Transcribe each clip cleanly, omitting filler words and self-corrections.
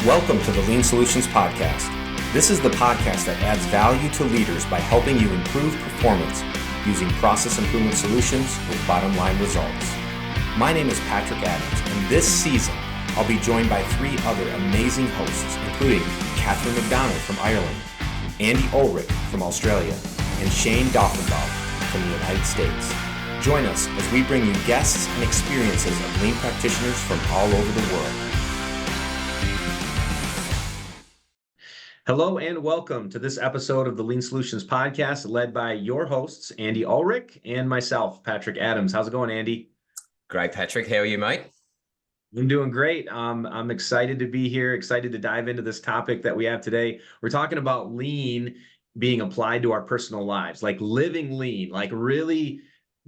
Welcome to the Lean Solutions Podcast. This is the podcast that adds value to leaders by helping you improve performance using process improvement solutions with bottom line results. My name is Patrick Adams, and this season I'll be joined by three other amazing hosts, including Catherine McDonald from Ireland, Andy Olrich from Australia, and Shane Doffenbaugh from the United States. Join us as we bring you guests and experiences of lean practitioners from all over the world. Hello and welcome to this episode of the Lean Solutions Podcast, led by your hosts, Andy Ulrich and myself, Patrick Adams. How's it going, Andy? Great, Patrick. How are you, mate? I'm doing great. I'm excited to be here, excited to dive into this topic that we have today. We're talking about lean being applied to our personal lives, like living lean, like really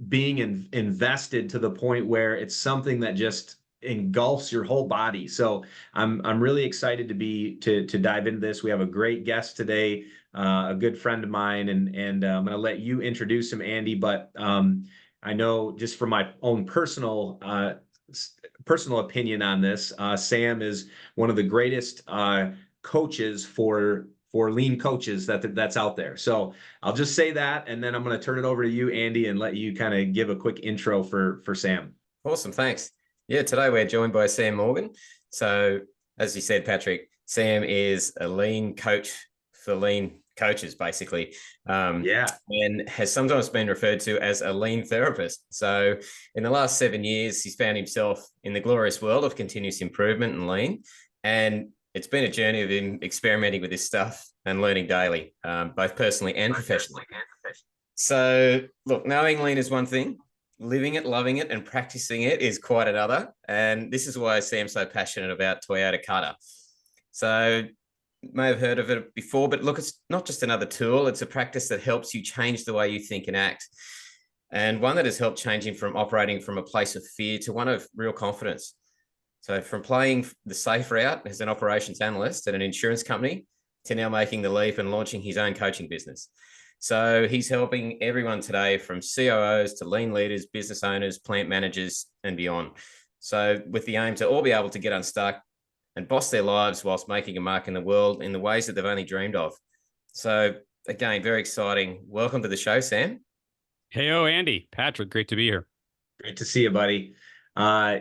being invested to the point where it's something that just engulfs your whole body. So I'm really excited to dive into this. We have a great guest today, a good friend of mine, and I'm going to let you introduce him, Andy. But I know just from my own personal opinion on this, Sam is one of the greatest coaches for lean coaches that's out there. So I'll just say that, and then I'm going to turn it over to you, Andy, and let you kind of give a quick intro for Sam. Awesome, thanks. Yeah, today we're joined by Sam Morgan. So as you said, Patrick, Sam is a lean coach for lean coaches, basically. And has sometimes been referred to as a lean therapist. So in the last 7 years, he's found himself in the glorious world of continuous improvement and lean. And it's been a journey of him experimenting with this stuff and learning daily, both personally and professionally. So look, knowing lean is one thing. Living it, loving it, and practicing it is quite another. And this is why Sam's so passionate about Toyota Kata. So you may have heard of it before, but look, it's not just another tool. It's a practice that helps you change the way you think and act. And one that has helped change him from operating from a place of fear to one of real confidence. So from playing the safe route as an operations analyst at an insurance company to now making the leap and launching his own coaching business. So he's helping everyone today, from COOs to lean leaders, business owners, plant managers, and beyond. So with the aim to all be able to get unstuck and boss their lives whilst making a mark in the world in the ways that they've only dreamed of. So again, very exciting. Welcome to the show, Sam. Heyo, Andy. Patrick, great to be here. Great to see you, buddy.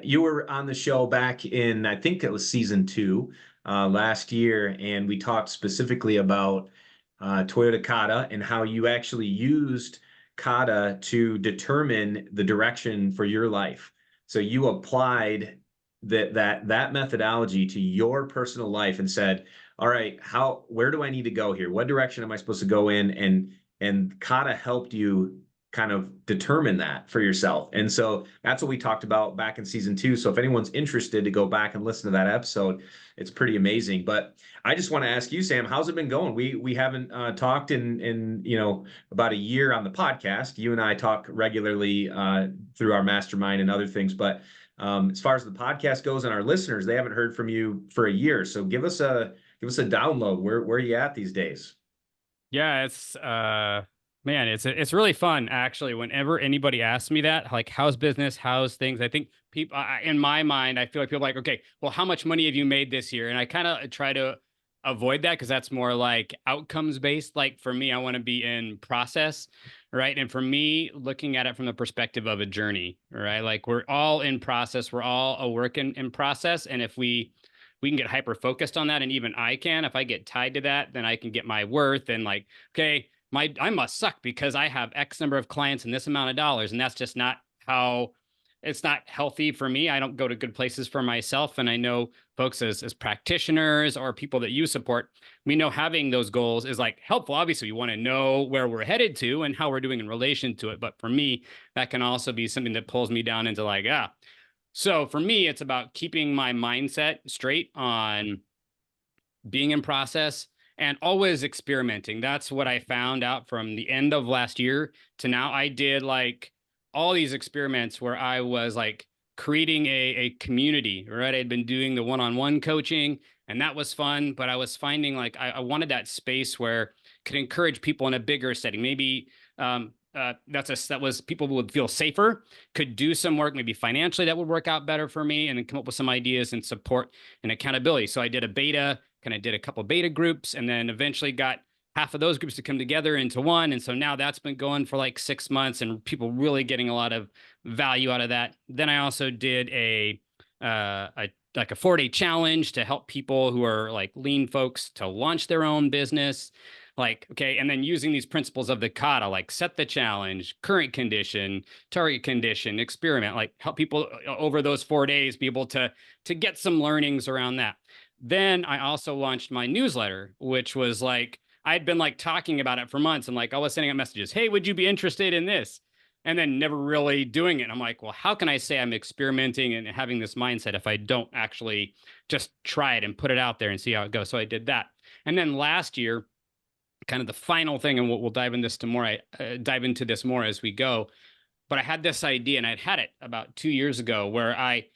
You were on the show back in, I think it was season 2 last year, and we talked specifically about Toyota Kata and how you actually used Kata to determine the direction for your life. So you applied that methodology to your personal life and said, all right, where do I need to go here? What direction am I supposed to go in? And Kata helped you kind of determine that for yourself. And so that's what we talked about back in season 2. So if anyone's interested to go back and listen to that episode, it's pretty amazing. But I just want to ask you, Sam, how's it been going? We haven't talked in about a year on the podcast. You and I talk regularly through our mastermind and other things. But as far as the podcast goes and our listeners, they haven't heard from you for a year. So give us a download. Where are you at these days? Yeah, it's really fun, actually. Whenever anybody asks me that, like, how's business, how's things, I think people, in my mind, I feel like people are like, okay, well, how much money have you made this year? And I kind of try to avoid that because that's more like outcomes based. Like for me, I want to be in process, right? And for me, looking at it from the perspective of a journey, right? Like we're all in process, we're all a work in process. And if we can get hyper focused on that, and even if I get tied to that, then I can get my worth and like, okay, I must suck because I have X number of clients and this amount of dollars. And that's just not it's not healthy for me. I don't go to good places for myself. And I know folks as practitioners or people that you support, we know having those goals is like helpful. Obviously, we want to know where we're headed to and how we're doing in relation to it. But for me, that can also be something that pulls me down into like, So for me, it's about keeping my mindset straight on being in process and always experimenting. That's what I found out from the end of last year to now. I did like all these experiments where I was like creating a community, right? I'd been doing the one-on-one coaching and that was fun, but I was finding like I wanted that space where I could encourage people in a bigger setting, maybe that was people would feel safer, could do some work, maybe financially that would work out better for me, and then come up with some ideas and support and accountability. So I did a beta, kind of did a couple of beta groups, and then eventually got half of those groups to come together into one. And so now that's been going for like 6 months, and people really getting a lot of value out of that. Then I also did a 4-day challenge to help people who are like lean folks to launch their own business. Like, okay, and then using these principles of the kata, like set the challenge, current condition, target condition, experiment, like help people over those 4 days be able to get some learnings around that. Then I also launched my newsletter, which was like, I'd been like talking about it for months, and like I was sending out messages, hey, would you be interested in this? And then never really doing it. And I'm like, well, how can I say I'm experimenting and having this mindset if I don't actually just try it and put it out there and see how it goes? So I did that. And then last year, kind of the final thing, and we'll dive into this more as we go. But I had this idea, and I'd had it about 2 years ago, where I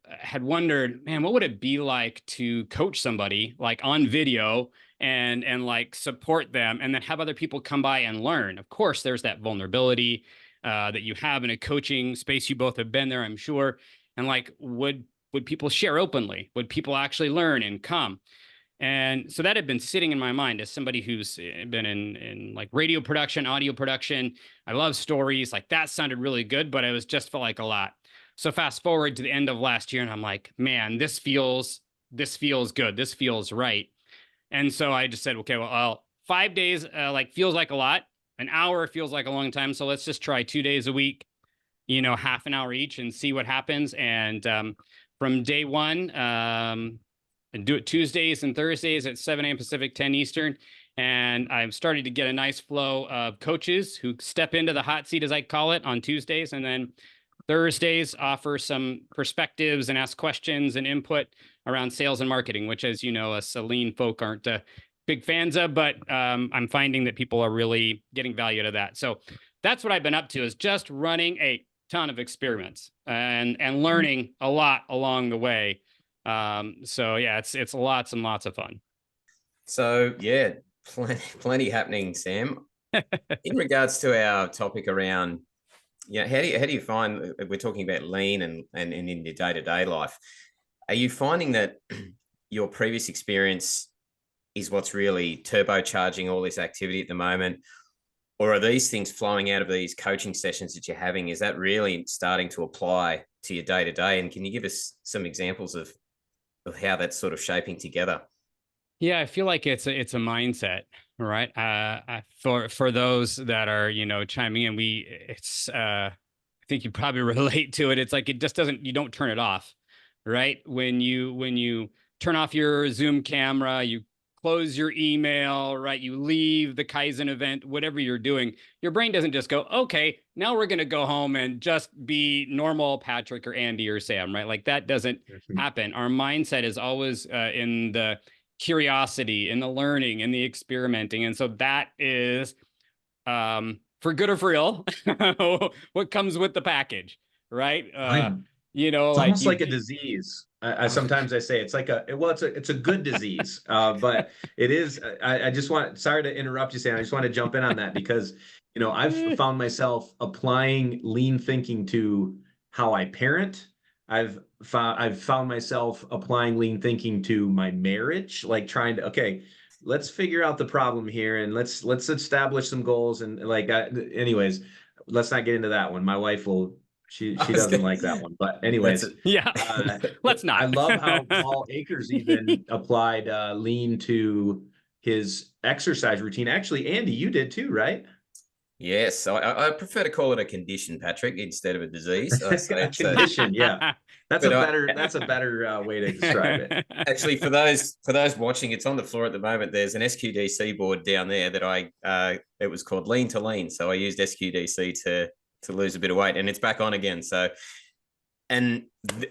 had wondered, man, what would it be like to coach somebody like on video and like support them, and then have other people come by and learn? Of course, there's that vulnerability that you have in a coaching space. You both have been there, I'm sure. And like, would people share openly? Would people actually learn and come? And so that had been sitting in my mind as somebody who's been in like radio production, audio production. I love stories. Like that sounded really good, but it was just felt like a lot. So fast forward to the end of last year, and I'm like, man, this feels good. This feels right. And so I just said, okay, well, 5 days like feels like a lot. An hour feels like a long time. So let's just try 2 days a week, half an hour each, and see what happens. And from day one, and do it Tuesdays and Thursdays at 7 a.m. Pacific, 10 Eastern. And I'm starting to get a nice flow of coaches who step into the hot seat, as I call it, on Tuesdays. And then Thursdays offer some perspectives and ask questions and input around sales and marketing, which, as you know, us lean folk aren't big fans of, but I'm finding that people are really getting value out of that. So that's what I've been up to, is just running a ton of experiments and learning a lot along the way. So yeah, it's lots and lots of fun. So yeah, plenty happening, Sam. In regards to our topic around, how do you find, we're talking about lean and in your day-to-day life, are you finding that your previous experience is what's really turbocharging all this activity at the moment? Or are these things flowing out of these coaching sessions that you're having? Is that really starting to apply to your day-to-day? And can you give us some examples of how that's sort of shaping together? Yeah, I feel like it's a mindset, right? For those that are, chiming in, I think you probably relate to it. It's like, you don't turn it off, right? When you turn off your Zoom camera, you close your email, right? You leave the Kaizen event, whatever you're doing, your brain doesn't just go, okay, now we're going to go home and just be normal Patrick or Andy or Sam, right? Like that doesn't happen. Our mindset is always in the curiosity, in the learning, in the experimenting. And so that is, for good or for ill, what comes with the package, right? It's almost like a disease. I sometimes I say it's like it's a good disease, but it is. I just sorry to interrupt you, Sam. I just want to jump in on that because I've found myself applying lean thinking to how I parent. I've found myself applying lean thinking to my marriage, like trying to let's figure out the problem here and let's establish some goals and anyways, let's not get into that one. My wife will. She doesn't like that one, but anyways, let's not. I love how Paul Akers even applied lean to his exercise routine. Actually, Andy, you did too, right? Yes, I prefer to call it a condition, Patrick, instead of a disease. Condition, yeah. That's a better way to describe it. Actually, for those watching, it's on the floor at the moment. There's an SQDC board down there that it was called Lean to Lean. So I used SQDC to lose a bit of weight, and it's back on again. So, and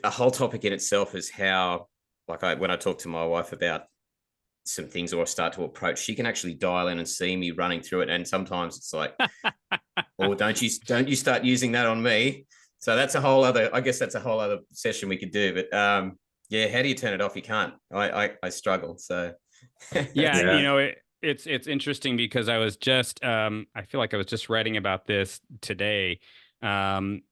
a whole topic in itself is how, when I talk to my wife about some things or I start to approach, she can actually dial in and see me running through it. And sometimes it's like, oh, don't you start using that on me. So that's a whole other session we could do. But how do you turn it off? You can't. I struggle. So yeah. It's interesting because I was just I feel like I was just writing about this today in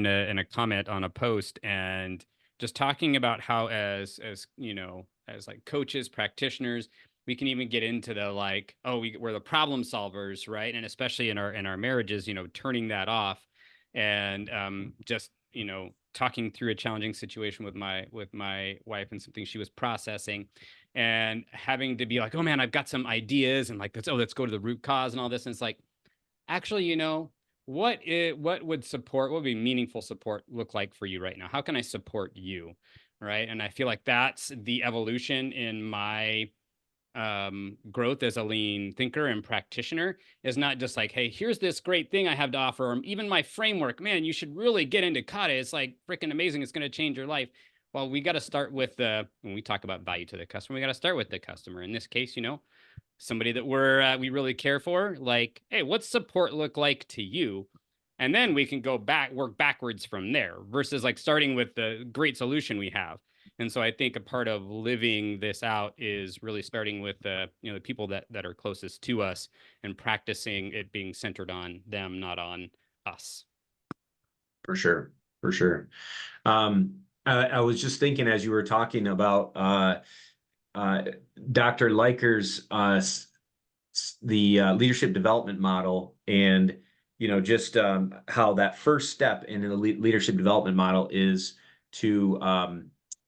a comment on a post, and just talking about how as you know, as like coaches, practitioners, we can even get into the like, oh, we're the problem solvers, right? And especially in our marriages, you know, turning that off and just, you know, talking through a challenging situation with my wife and something she was processing, and having to be like, oh man, I've got some ideas, and like, let's go to the root cause and all this. And it's like, actually, you know, what would be meaningful support look like for you right now? How can I support you? Right. And I feel like that's the evolution in my growth as a lean thinker and practitioner, is not just like, hey, here's this great thing I have to offer, or even my framework, man, you should really get into Kata. It's like freaking amazing. It's going to change your life. Well, we got to start with when we talk about value to the customer, we got to start with the customer. In this case, you know, somebody that we really care for, like, hey, what's support look like to you? And then we can work backwards from there, versus like starting with the great solution we have. And so I think a part of living this out is really starting with the, you know, the people that are closest to us, and practicing it being centered on them, not on us. For sure. For sure. I was just thinking as you were talking about Dr. Liker's the leadership development model, and you know, just how that first step in the leadership development model is to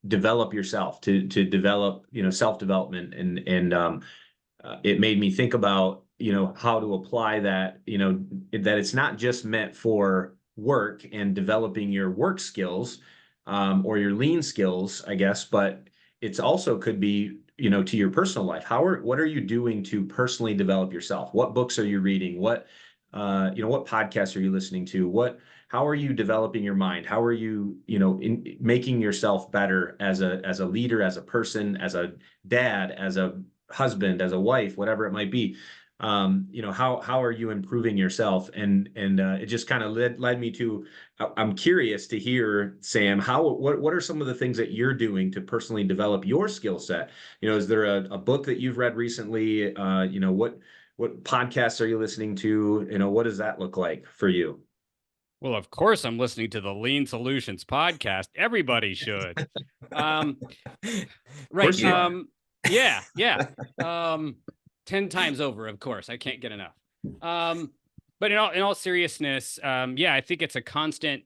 develop yourself, to develop, you know, self-development, and it made me think about, you know, how to apply that, you know, that it's not just meant for work and developing your work skills or your lean skills, I guess, but it's also could be, you know, to your personal life. What are you doing to personally develop yourself? What books are you reading? What you know, what podcasts are you listening to? How are you developing your mind? How are you, you know, making yourself better as a leader, as a person, as a dad, as a husband, as a wife, whatever it might be? You know, how are you improving yourself? And it just kind of led me to, I'm curious to hear, Sam, what are some of the things that you're doing to personally develop your skill set? You know, is there a book that you've read recently? You know, what podcasts are you listening to? You know, what does that look like for you? Well, of course, I'm listening to the Lean Solutions podcast. Everybody should. Right. Yeah. 10 times over, of course. I can't get enough. But in all seriousness, yeah, I think it's a constant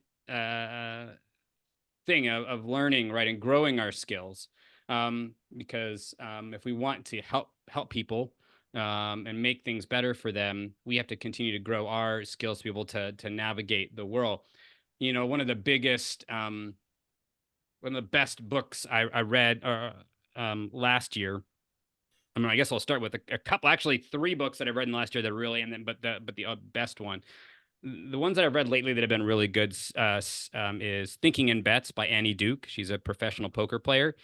thing of learning, right, and growing our skills. Because if we want to help people and make things better for them, we have to continue to grow our skills to be able to navigate the world. You know, one of the best books I read last year. I mean, I guess I'll start with a couple, actually 3 books that I've read in the last year that really, and then, but the best one, the ones that I've read lately that have been really good is Thinking in Bets by Annie Duke. She's a professional poker player,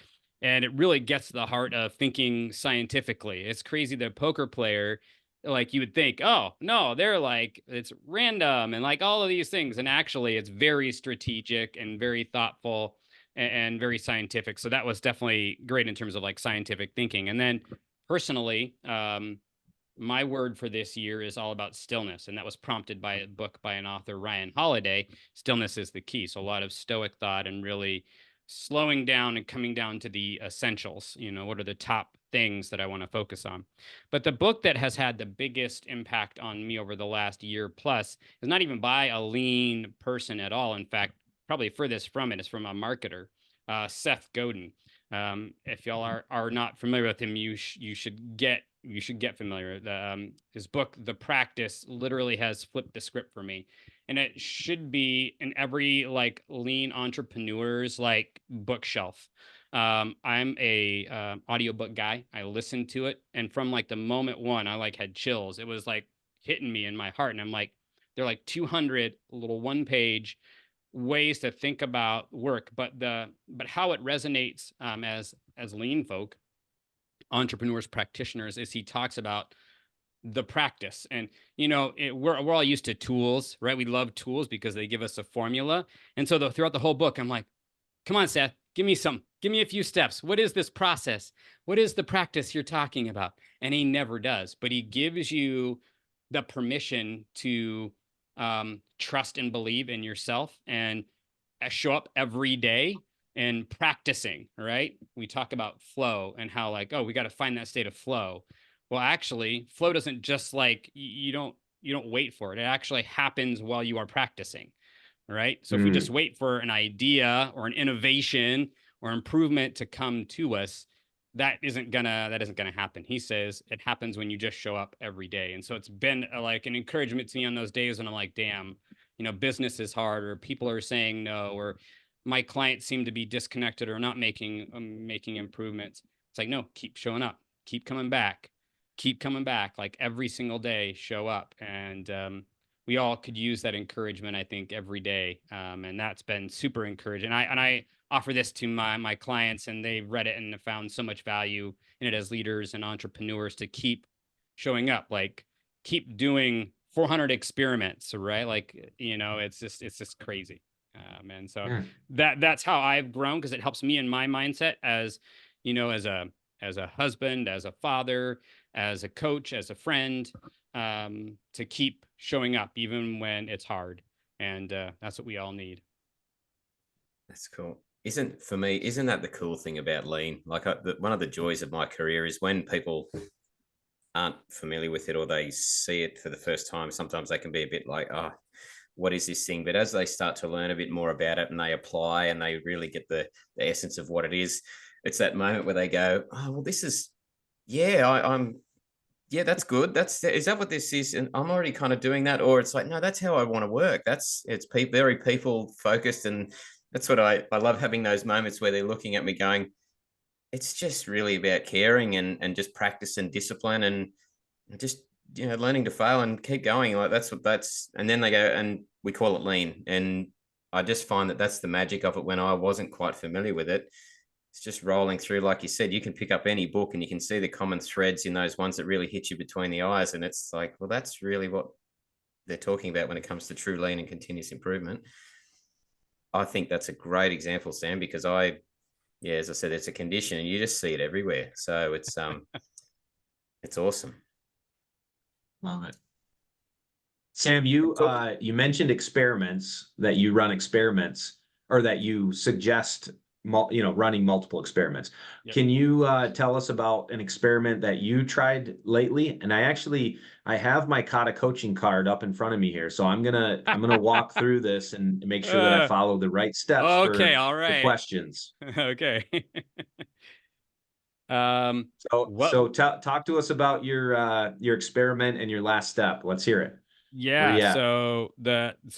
and it really gets to the heart of thinking scientifically. It's crazy that a poker player, like, you would think, oh no, they're like, it's random and like all of these things, and actually it's very strategic and very thoughtful and very scientific. So that was definitely great in terms of like scientific thinking. And then personally, my word for this year is all about stillness. And that was prompted by a book by an author, Ryan Holiday. Stillness is the key. So a lot of Stoic thought and really slowing down and coming down to the essentials. You know, what are the top things that I want to focus on? But the book that has had the biggest impact on me over the last year plus is not even by a lean person at all. In fact, probably furthest from it is from a marketer, Seth Godin. If y'all are not familiar with him, you should get familiar. His book, The Practice, literally has flipped the script for me, and it should be in every like lean entrepreneur's like bookshelf. I'm a audiobook guy. I listened to it, and from like the moment one, I like had chills. It was like hitting me in my heart, and I'm like, they're like 200 little 1-page ways to think about work, but how it resonates as lean folk, entrepreneurs, practitioners, is he talks about the practice. And you know, we're all used to tools, right? We love tools because they give us a formula. And so throughout the whole book, I'm like, come on, Seth, give me a few steps. What is this process? What is the practice you're talking about? and he never does, but he gives you the permission to trust and believe in yourself and show up every day and practicing, right? We talk about flow and how like, oh, we got to find that state of flow. Well, actually, flow doesn't just like you don't wait for it. It actually happens while you are practicing, right? So if we just wait for an idea or an innovation or improvement to come to us, that isn't gonna happen. He says it happens when you just show up every day. And so it's been like an encouragement to me on those days when I'm like, damn, business is hard, or people are saying no, or my clients seem to be disconnected or not making improvements. It's like, no, keep showing up, keep coming back, like every single day, show up. And we all could use that encouragement, I think, every day. And that's been super encouraging. And I offer this to my clients, and they've read it and have found so much value in it as leaders and entrepreneurs to keep showing up, like keep doing 400 experiments, right? Like, it's just crazy. And so that's how I've grown, because it helps me in my mindset as, as a husband, as a father, as a coach, as a friend, to keep showing up even when it's hard. And that's what we all need. That's cool. Isn't that the cool thing about lean? Like one of the joys of my career is when people aren't familiar with it or they see it for the first time, sometimes they can be a bit like, oh, what is this thing? But as they start to learn a bit more about it and they apply and they really get the essence of what it is, it's that moment where they go, oh, well, this is, I'm that's good. Is that what this is? And I'm already kind of doing that. Or it's like, no, that's how I want to work. It's very people focused. And that's what I love, having those moments where they're looking at me going, it's just really about caring and just practice and discipline and just, learning to fail and keep going. Like and then they go, and we call it lean. And I just find that that's the magic of it. When I wasn't quite familiar with it, it's just rolling through. Like you said, you can pick up any book and you can see the common threads in those ones that really hit you between the eyes. And it's like, well, that's really what they're talking about when it comes to true lean and continuous improvement. I think that's a great example, Sam, because as I said, it's a condition and you just see it everywhere. So it's it's awesome. Love it. Sam, you mentioned experiments, that you run experiments, or that you suggest running multiple experiments. Yep. Can you tell us about an experiment that you tried lately? And I have my Kata coaching card up in front of me here, so I'm gonna walk through this and make sure that I follow the right steps for the questions. Okay. Talk to us about your experiment and your last step. Let's hear it. Yeah. So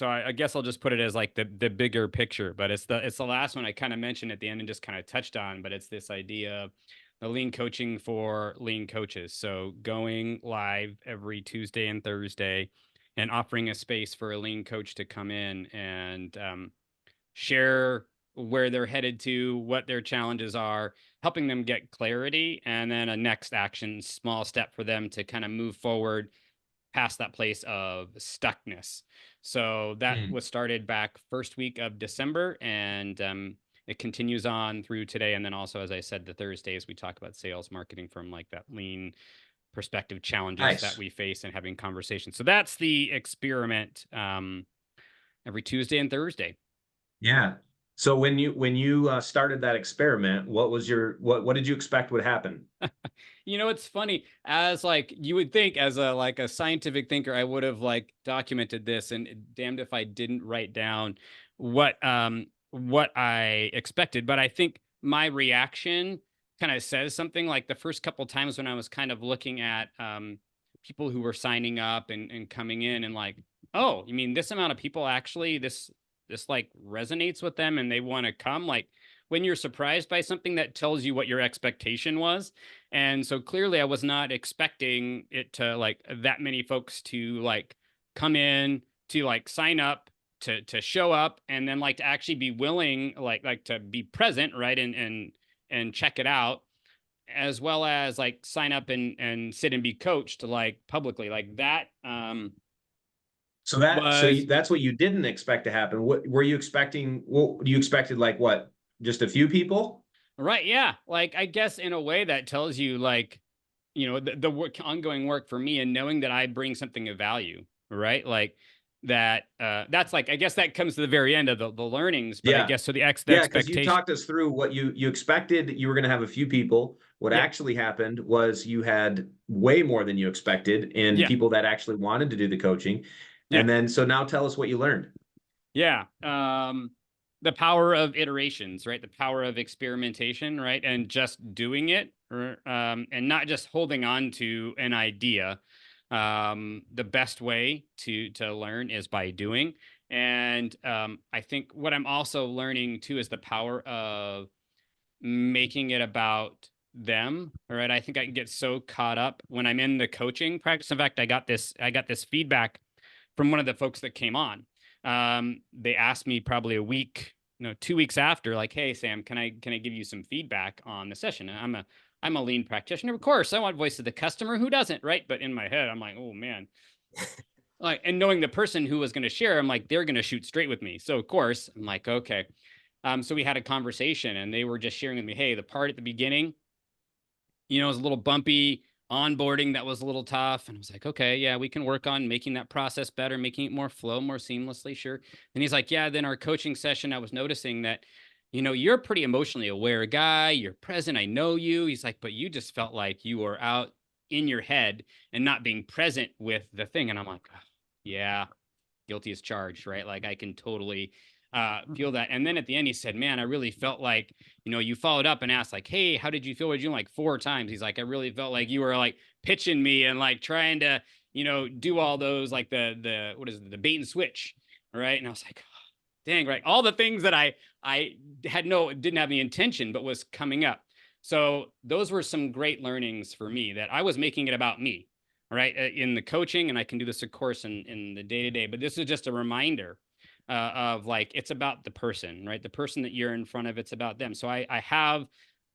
I guess I'll just put it as like the bigger picture, but it's the last one I kind of mentioned at the end and just kind of touched on, but it's this idea of the lean coaching for lean coaches. So going live every Tuesday and Thursday and offering a space for a lean coach to come in and share where they're headed to, what their challenges are, helping them get clarity, and then a next action, small step for them to kind of move forward past that place of stuckness. So that was started back first week of December, and it continues on through today. And then also, as I said, the Thursdays we talk about sales, marketing from like that lean perspective challenges that we face and having conversations. So that's the experiment every Tuesday and Thursday. Yeah. So when you started that experiment, what did you expect would happen? It's funny, as like you would think as a scientific thinker, I would have like documented this, and damned if I didn't write down what I expected. But I think my reaction kind of says something. Like the first couple times when I was kind of looking at people who were signing up and coming in, and like, oh, you mean this amount of people actually this like resonates with them and they want to come? Like when you're surprised by something, that tells you what your expectation was. And so clearly I was not expecting it to like that many folks to like come in, to like sign up, to show up, and then like to actually be willing, like to be present, right, and check it out, as well as like sign up and sit and be coached like publicly, like that. So that's what you didn't expect to happen. What were you expecting? What you expected? Like what? Just a few people? Right. Yeah. Like, I guess in a way that tells you like the work, ongoing work for me, and knowing that I bring something of value, right? Like that, that's like, I guess that comes to the very end of the learnings, but I guess so the because you expectation. talked us through what you expected. You were going to have a few people. What actually happened was you had way more than you expected in people that actually wanted to do the coaching. And then, so now tell us what you learned. Yeah. The power of iterations, right? The power of experimentation, right? And just doing it, and not just holding on to an idea. The best way to learn is by doing. And I think what I'm also learning too is the power of making it about them. All right. I think I can get so caught up when I'm in the coaching practice. In fact, I got this feedback from one of the folks that came on. They asked me probably a week, 2 weeks after, like, hey, Sam, can I give you some feedback on the session? And I'm a lean practitioner. Of course, I want voice of the customer. Who doesn't, right? But in my head, I'm like, oh man. Like, and knowing the person who was going to share, I'm like, they're going to shoot straight with me. So of course, I'm like, okay. So we had a conversation, and they were just sharing with me, hey, the part at the beginning, it was a little bumpy. Onboarding, that was a little tough. And I was like, okay, yeah, we can work on making that process better, making it more flow, more seamlessly. Sure. And he's like, yeah, then our coaching session, I was noticing that, you're a pretty emotionally aware guy. You're present. I know you. He's like, but you just felt like you were out in your head and not being present with the thing. And I'm like, oh, yeah, guilty as charged, right? Like I can totally feel that. And then at the end, he said, man, I really felt like, you followed up and asked like, hey, how did you feel? With you like 4 times? He's like, I really felt like you were like pitching me and like trying to, do all those, like the, what is it? The bait and switch. Right. And I was like, oh, dang, right. All the things that I didn't have the intention, but was coming up. So those were some great learnings for me, that I was making it about me, right? In the coaching, and I can do this, of course, in the day-to-day, but this is just a reminder of like, it's about the person, right? The person that you're in front of, it's about them. So I have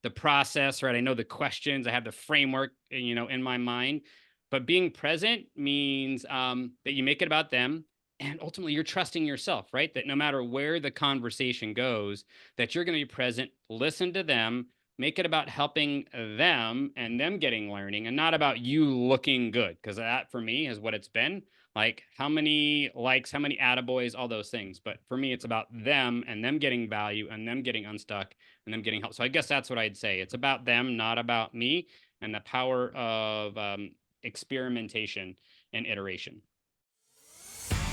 the process, right? I know the questions, I have the framework, in my mind, but being present means that you make it about them. And ultimately you're trusting yourself, right? That no matter where the conversation goes, that you're going to be present, listen to them, make it about helping them and them getting learning, and not about you looking good. Because that for me is what it's been. Like how many likes, how many attaboys, all those things. But for me, it's about them and them getting value and them getting unstuck and them getting help. So I guess that's what I'd say. It's about them, not about me, and the power of experimentation and iteration.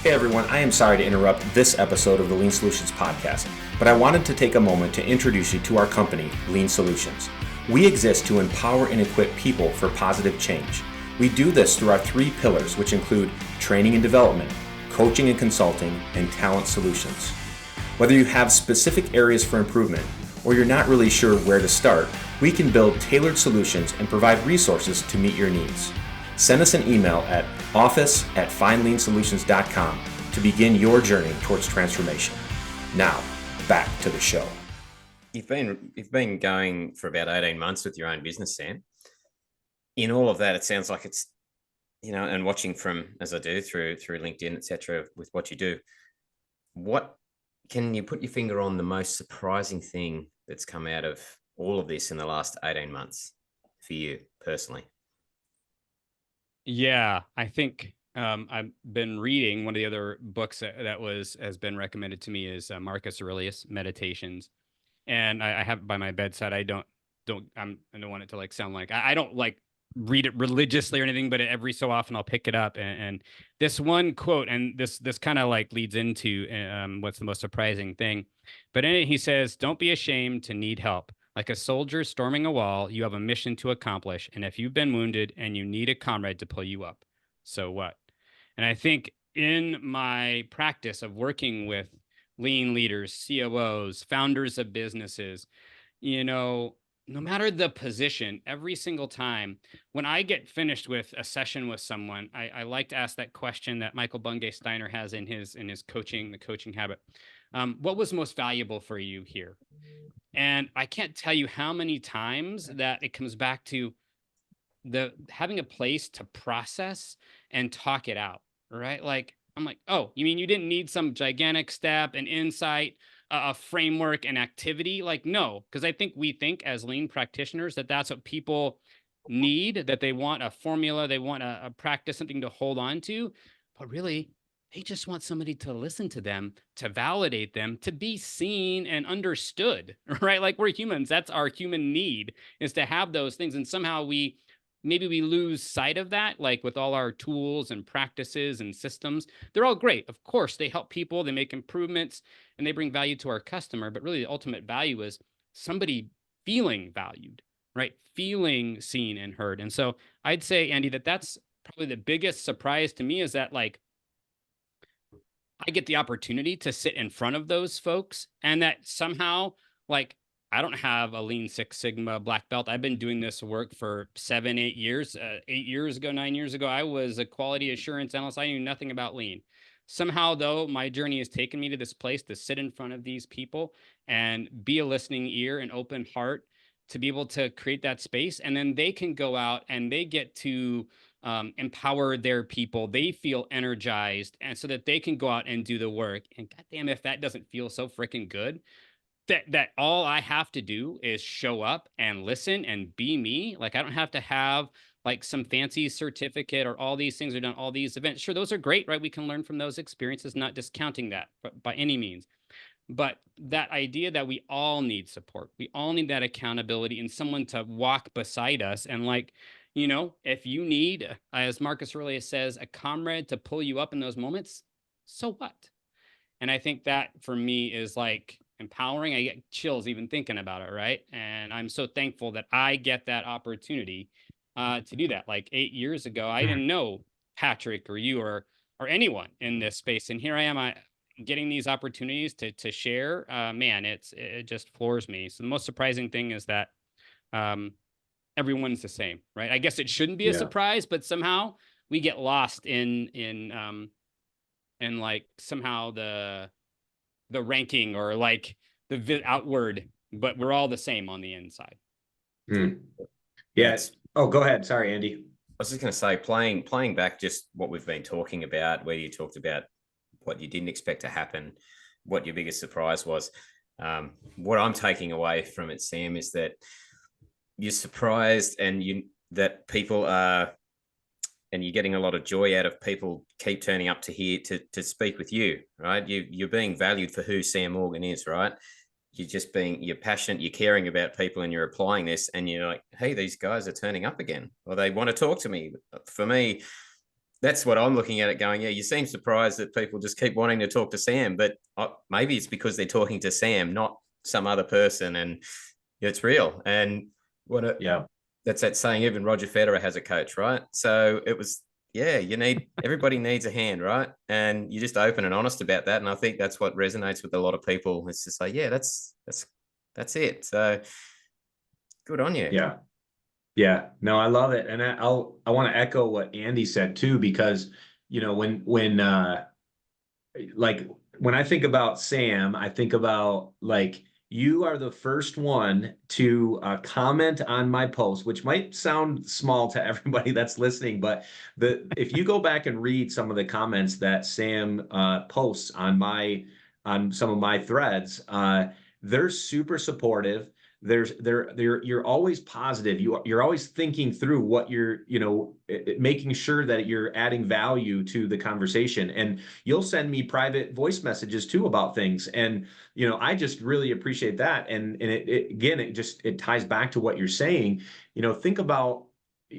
Hey everyone, I am sorry to interrupt this episode of the Lean Solutions podcast, but I wanted to take a moment to introduce you to our company, Lean Solutions. We exist to empower and equip people for positive change. We do this through our 3 pillars, which include training and development, coaching and consulting, and talent solutions. Whether you have specific areas for improvement or you're not really sure where to start, we can build tailored solutions and provide resources to meet your needs. Send us an email at office@findleansolutions.com to begin your journey towards transformation. Now, back to the show. You've been going for about 18 months with your own business, Sam. In all of that, it sounds like it's, and watching from, as I do, through LinkedIn, etc., with what you do, what can you put your finger on the most surprising thing that's come out of all of this in the last 18 months for you personally? Yeah, I think I've been reading one of the other books that has been recommended to me is Marcus Aurelius Meditations, and I have it by my bedside. I don't want it to like sound like I don't like read it religiously or anything, but every so often I'll pick it up, and this one quote, and this kind of like leads into what's the most surprising thing, but in it he says, "Don't be ashamed to need help. Like a soldier storming a wall, you have a mission to accomplish. And if you've been wounded and you need a comrade to pull you up, so what?" And I think in my practice of working with lean leaders, COOs, founders of businesses, no matter the position, every single time when I get finished with a session with someone, I like to ask that question that Michael Bungay Steiner has in his coaching, the coaching habit. What was most valuable for you here? And I can't tell you how many times that it comes back to the having a place to process and talk it out, right? Like, I'm like, oh, you mean you didn't need some gigantic step and insight, a framework and activity? Like, no, because I think we think as lean practitioners that that's what people need, that they want a formula, they want a practice, something to hold on to, but really they just want somebody to listen to them, to validate them, to be seen and understood, right? Like, we're humans. That's our human need, is to have those things. And somehow maybe we lose sight of that, like with all our tools and practices and systems. They're all great. Of course, they help people, they make improvements, and they bring value to our customer. But really, the ultimate value is somebody feeling valued, right? Feeling seen and heard. And so I'd say, Andy, that's probably the biggest surprise to me, is that, like, I get the opportunity to sit in front of those folks, and that somehow, like, I don't have a Lean Six Sigma black belt. I've been doing this work for 7, 8 years. 8 years ago, 9 years ago, I was a quality assurance analyst. I knew nothing about Lean. Somehow, though, my journey has taken me to this place to sit in front of these people and be a listening ear, an open heart, to be able to create that space. And then they can go out and they get to empower their people. They feel energized, and so that they can go out and do the work. And goddamn, if that doesn't feel so freaking good, that all I have to do is show up and listen and be me. Like, I don't have to have like some fancy certificate or all these things are done, all these events. Sure, those are great, right? We can learn from those experiences, not discounting that by any means. But that idea that we all need support, we all need that accountability and someone to walk beside us. And, like, if you need, as Marcus Aurelius says, a comrade to pull you up in those moments, so what? And I think that for me is like empowering. I get chills even thinking about it, right? And I'm so thankful that I get that opportunity to do that. Like 8 years ago, I didn't know Patrick or you or anyone in this space, and here I am, getting these opportunities to share. Man, it just floors me. So the most surprising thing is that everyone's the same, right? I guess it shouldn't be a surprise, but somehow we get lost in like somehow the ranking or like the outward, but we're all the same on the inside. Yes. Oh, go ahead. Sorry, Andy. I was just going to say, playing back just what we've been talking about, where you talked about what you didn't expect to happen, what your biggest surprise was. What I'm taking away from it, Sam, is that you're surprised that people are, and you're getting a lot of joy out of people keep turning up to here to speak with you, right? You're being valued for who Sam Morgan is, right? You're passionate, you're caring about people, and you're applying this, and you're like, hey, these guys are turning up again, or they want to talk to me. For me, that's what I'm looking at it going, yeah, you seem surprised that people just keep wanting to talk to Sam, but maybe it's because they're talking to Sam, not some other person, and it's real. And that's that saying, even Roger Federer has a coach, right? So it was, everybody needs a hand, right? And you're just open and honest about that. And I think that's what resonates with a lot of people. It's just like, yeah, that's it. So good on you. Yeah. No, I love it. And I want to echo what Andy said too, because, when I think about Sam, I think about, like, you are the first one to comment on my post, which might sound small to everybody that's listening, but if you go back and read some of the comments that Sam posts on some of my threads, they're super supportive. You're always positive. You're always thinking through what you're, making sure that you're adding value to the conversation. And you'll send me private voice messages too about things. And, I just really appreciate that. And it ties back to what you're saying. Think about,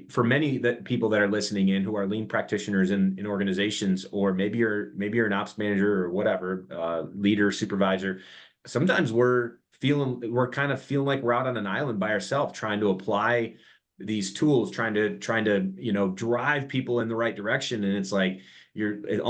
for many people that are listening in who are lean practitioners in organizations, or maybe you're an ops manager or whatever, leader, supervisor. Sometimes we're kind of feeling like we're out on an island by ourselves, trying to apply these tools, trying to drive people in the right direction. And it's like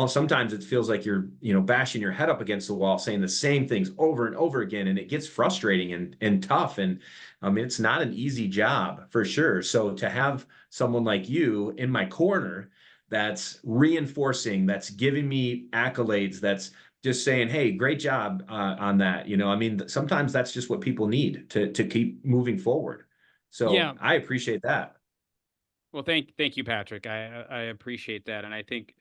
sometimes it feels like you're bashing your head up against the wall, saying the same things over and over again, and it gets frustrating and tough. And it's not an easy job, for sure. So to have someone like you in my corner that's reinforcing, that's giving me accolades, that's just saying, hey, great job on that. Sometimes that's just what people need to keep moving forward. So I appreciate that. Well, thank you, Patrick. I appreciate that. And I think,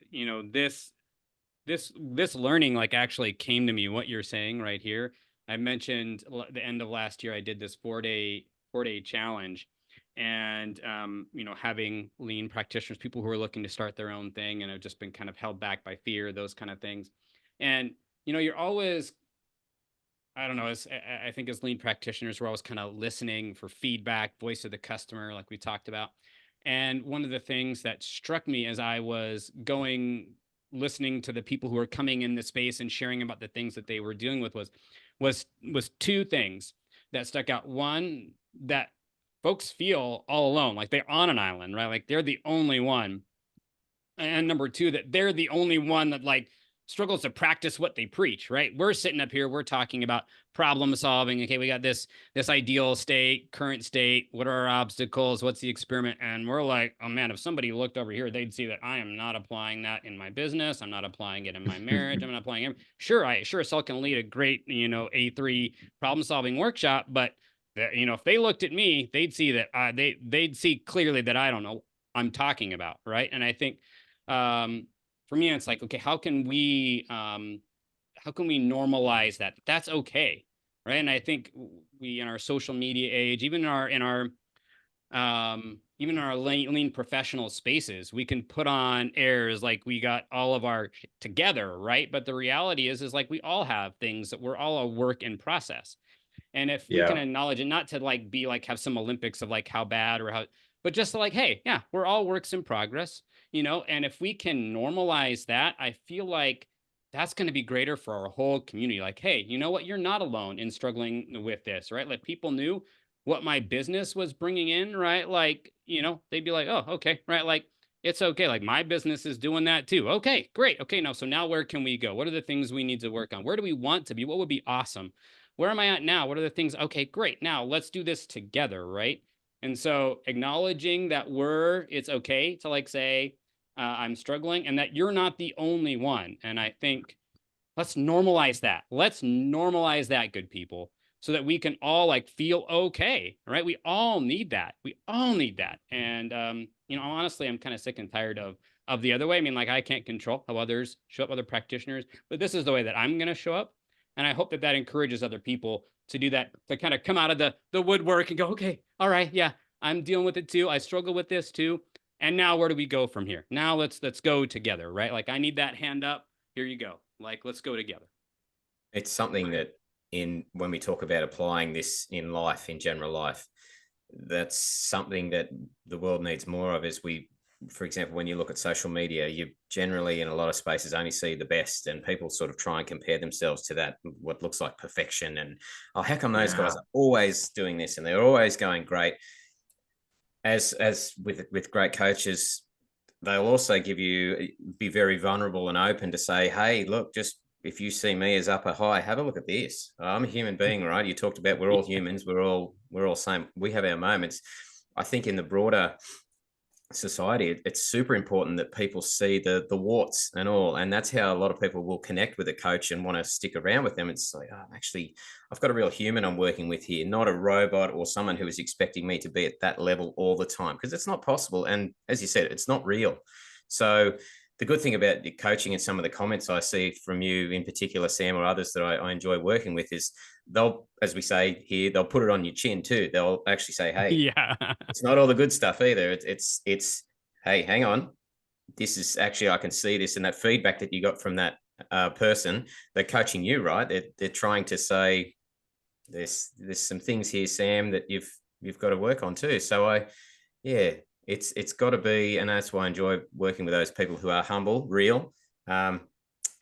this learning, like, actually came to me, what you're saying right here. I mentioned the end of last year, I did this 4-day challenge. and having lean practitioners, people who are looking to start their own thing and have just been kind of held back by fear, those kind of things. And you're always, I don't know, I think as lean practitioners, we're always kind of listening for feedback, voice of the customer, like we talked about. And one of the things that struck me as I was listening to the people who were coming in the space and sharing about the things that they were dealing with was two things that stuck out. One, that folks feel all alone, like they're on an island, right? Like they're the only one. And number two, that they're the only one that like struggles to practice what they preach, right? We're sitting up here, we're talking about problem solving. Okay, we got this ideal state, current state. What are our obstacles? What's the experiment? And we're like, oh man, if somebody looked over here, they'd see that I am not applying that in my business. I'm not applying it in my marriage. I'm not applying it. Sure, sure can lead a great, A3 problem solving workshop, but if they looked at me, they'd see that they'd see clearly that I don't know what I'm talking about, right? And I think for me, it's like, okay, how can we normalize that? That's okay, right? And I think we, in our social media age, even in our lean professional spaces, we can put on airs like we got all of our shit together, right? But the reality is like we all have things that we're all a work in process. And if we can acknowledge it, not to like be like have some Olympics of like how bad or how, but just like, hey, yeah, we're all works in progress, and if we can normalize that, I feel like that's going to be greater for our whole community. Like, hey, you know what? You're not alone in struggling with this, right? Like people knew what my business was bringing in, right? Like, they'd be like, oh, okay, right? Like, it's okay. Like my business is doing that too. Okay, great. Okay, so now where can we go? What are the things we need to work on? Where do we want to be? What would be awesome? Where am I at now? What are the things? Okay, great. Now let's do this together, right? And so acknowledging that it's okay to like say, I'm struggling and that you're not the only one. And I think let's normalize that. Let's normalize that, good people, so that we can all like feel okay, right? We all need that. We all need that. And, honestly, I'm kind of sick and tired of the other way. I mean, like I can't control how others show up, other practitioners, but this is the way that I'm going to show up. And I hope that encourages other people to do that, to kind of come out of the woodwork and go, okay, all right, yeah, I'm dealing with it too. I struggle with this too. And now where do we go from here? Now let's go together, right? Like I need that hand up. Here you go. Like, let's go together. It's something that when we talk about applying this in life, in general life, that's something that the world needs more of. For example, when you look at social media, you generally in a lot of spaces only see the best, and people sort of try and compare themselves to that, what looks like perfection. And, oh, how come those guys are always doing this and they're always going great? As with great coaches, they'll also be very vulnerable and open to say, hey, look, just if you see me as upper high, have a look at this. I'm a human being, right? You talked about we're all humans. We're all same. We have our moments. I think in the broader society, it's super important that people see the warts and all, and that's how a lot of people will connect with a coach and want to stick around with them. It's like, oh, actually, I've got a real human I'm working with here, not a robot or someone who is expecting me to be at that level all the time, because it's not possible. And as you said, it's not real. So the good thing about the coaching and some of the comments I see from you in particular, Sam, or others that I enjoy working with, is they'll, as we say here, they'll put it on your chin too. They'll actually say, hey, yeah, it's not all the good stuff either. It's hey, hang on. This is actually, I can see this, and that feedback that you got from that person, they're coaching you, right? They're trying to say, there's some things here, Sam, that you've got to work on too. So it's got to be, and that's why I enjoy working with those people who are humble, real.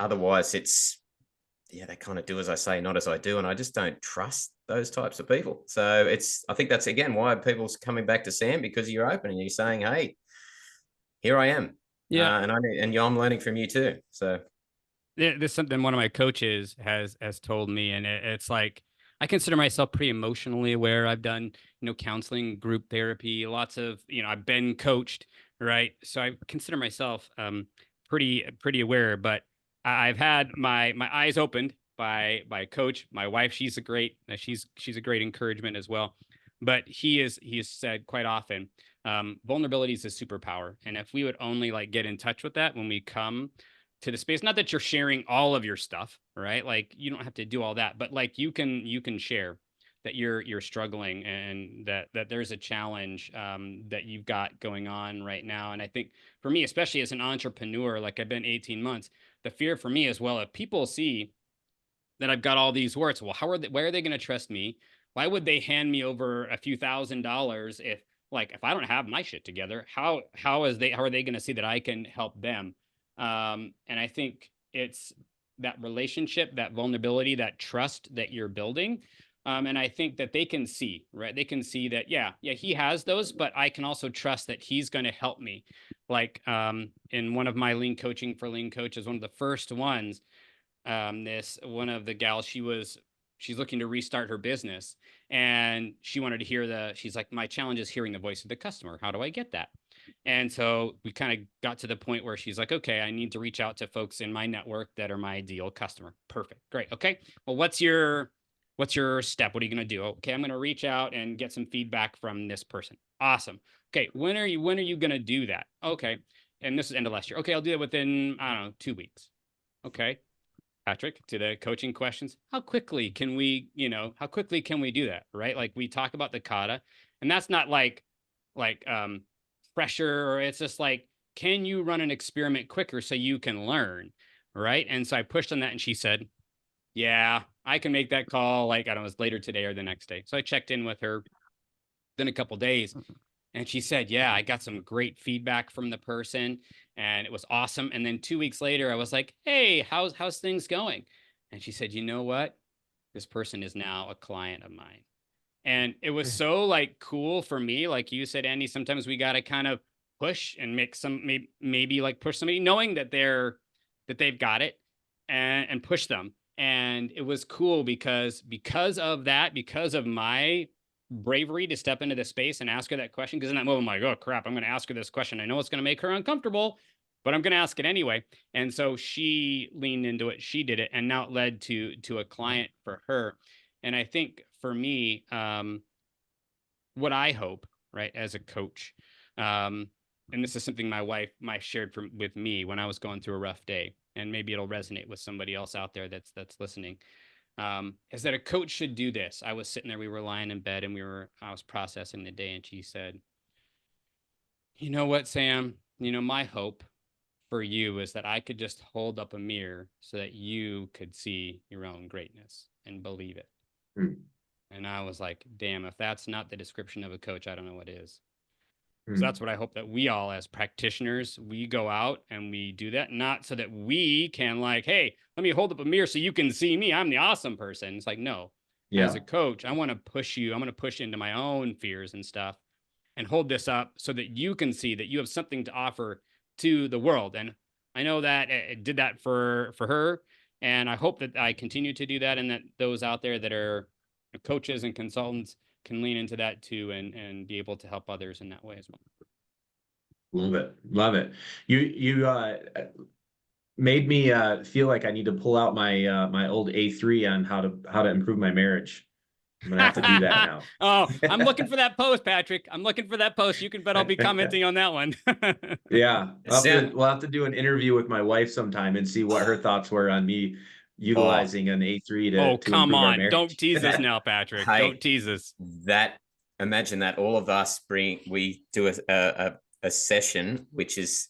Otherwise, they kind of do as I say, not as I do, and I just don't trust those types of people. So I think that's again why people's coming back to Sam, because you're open and you're saying, hey, here I am. Yeah, I'm learning from you too. So there's something one of my coaches has told me, and it's like, I consider myself pretty emotionally aware. I've done, counseling, group therapy, lots of, I've been coached, right? So I consider myself pretty aware, but I've had my eyes opened by a coach. My wife, she's a great encouragement as well. But he has said quite often, vulnerability is a superpower. And if we would only like get in touch with that when we come to the space, not that you're sharing all of your stuff, right? Like you don't have to do all that, but like you can share. that you're struggling and that there's a challenge that you've got going on right now. And I think for me, especially as an entrepreneur, like I've been 18 months, the fear for me as well, if people see that I've got all these words, well, why are they going to trust me? Why would they hand me over a few $1,000s if I don't have my shit together? How are they going to see that I can help them? And I think it's that relationship, that vulnerability, that trust that you're building. And I think that they can see, right? They can see that, yeah, he has those, but I can also trust that he's going to help me. Like in one of my lean coaching for lean coaches, one of the first ones, one of the gals, she's looking to restart her business, and she wanted to hear she's like, my challenge is hearing the voice of the customer. How do I get that? And so we kind of got to the point where she's like, okay, I need to reach out to folks in my network that are my ideal customer. Perfect. Great. Okay. Well, what's your step? What are you going to do? Okay, I'm going to reach out and get some feedback from this person. Awesome. Okay. When are you going to do that? Okay. And this is end of last year. Okay. I'll do it within, I don't know, 2 weeks. Okay. Patrick, to the coaching questions, how quickly can we do that? Right. Like we talk about the kata, and that's not like pressure, or it's just like, can you run an experiment quicker so you can learn? Right. And so I pushed on that, and she said, yeah, I can make that call. Like, I don't know, it was later today or the next day. So I checked in with her then a couple of days, and she said, yeah, I got some great feedback from the person, and it was awesome. And then 2 weeks later, I was like, hey, how's things going? And she said, you know what? This person is now a client of mine. And it was so like cool for me. Like you said, Andy, sometimes we got to kind of push and make maybe like push somebody knowing that they've got it, and push them. And it was cool because of that, because of my bravery to step into the space and ask her that question. Because in that moment, I'm like, oh crap, I'm going to ask her this question. I know it's going to make her uncomfortable, but I'm going to ask it anyway. And so she leaned into it. She did it. And now it led to a client for her. And I think for me, what I hope, right, as a coach, and this is something my wife shared with me when I was going through a rough day, and maybe it'll resonate with somebody else out there that's listening, is that a coach should do this. I was sitting there, we were lying in bed, and I was processing the day, and she said, you know what, Sam, my hope for you is that I could just hold up a mirror so that you could see your own greatness and believe it. And I was like, damn, if that's not the description of a coach, I don't know what is. So that's what I hope that we all, as practitioners, we go out and we do that, not so that we can like, hey, let me hold up a mirror so you can see me. I'm the awesome person. It's like, no, as a coach, I want to push you. I'm going to push into my own fears and stuff and hold this up so that you can see that you have something to offer to the world. And I know that it did that for her. And I hope that I continue to do that, and that those out there that are coaches and consultants can lean into that too, and be able to help others in that way as well. Love it. You made me feel like I need to pull out my my old A3 on how to improve my marriage. I'm gonna have to do that now. Oh, I'm looking for that post, Patrick. I'm looking for that post. You can bet I'll be commenting on that one. Yeah, we'll have to do an interview with my wife sometime and see what her thoughts were on me utilizing an A3 to come on, don't tease us now, Patrick. Hey, don't tease us. Imagine that all of us we do a session which is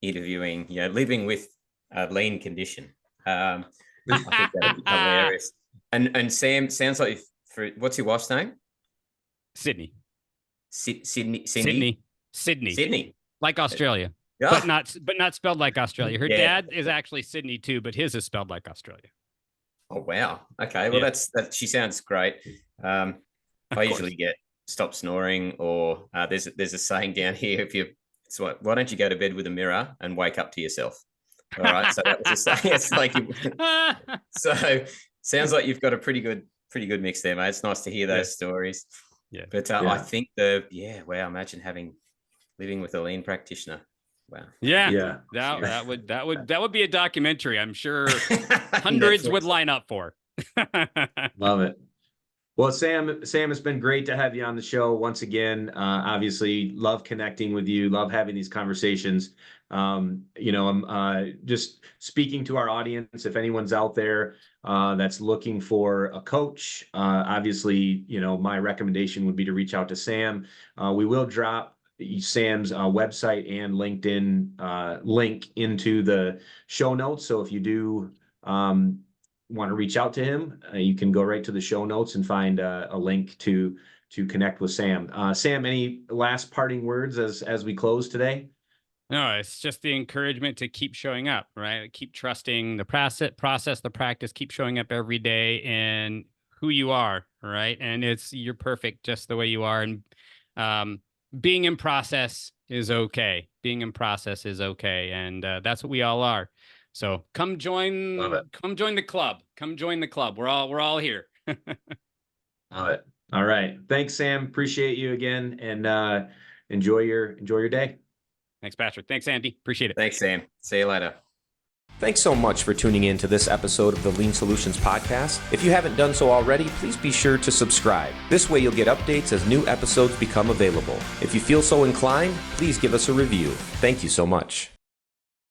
interviewing, living with a lean condition. I think that'd be hilarious. And Sam, sounds like what's your wife's name? Sydney. Sydney. Like Australia. Yeah. But not spelled like Australia. Her dad is actually Sydney too, but his is spelled like Australia. Oh wow. Okay. Well, that she sounds great. I usually get stop snoring, or there's a saying down here, why don't you go to bed with a mirror and wake up to yourself? All right. So that was a saying. It's like so sounds like you've got a pretty good mix there, mate. It's nice to hear those stories. Yeah. But I think wow, imagine living with a lean practitioner. Wow. Yeah. That would be a documentary. I'm sure hundreds would line up for. Love it. Well, Sam, it's been great to have you on the show once again. Obviously, love connecting with you, love having these conversations. I'm just speaking to our audience. If anyone's out there that's looking for a coach, obviously, my recommendation would be to reach out to Sam. We will drop Sam's website and LinkedIn link into the show notes. So if you do want to reach out to him, you can go right to the show notes and find a link to connect with Sam. Sam, any last parting words as we close today? No, it's just the encouragement to keep showing up, right? Keep trusting the process, the practice, keep showing up every day in who you are, right? And you're perfect just the way you are. And being in process is okay. Being in process is okay. And that's what we all are. So come join the club. Come join the club. We're all here. Love it. All right. Thanks, Sam. Appreciate you again, and enjoy your day. Thanks, Patrick. Thanks, Andy. Appreciate it. Thanks, Sam. See you later. Thanks so much for tuning in to this episode of the Lean Solutions Podcast. If you haven't done so already, please be sure to subscribe. This way you'll get updates as new episodes become available. If you feel so inclined, please give us a review. Thank you so much.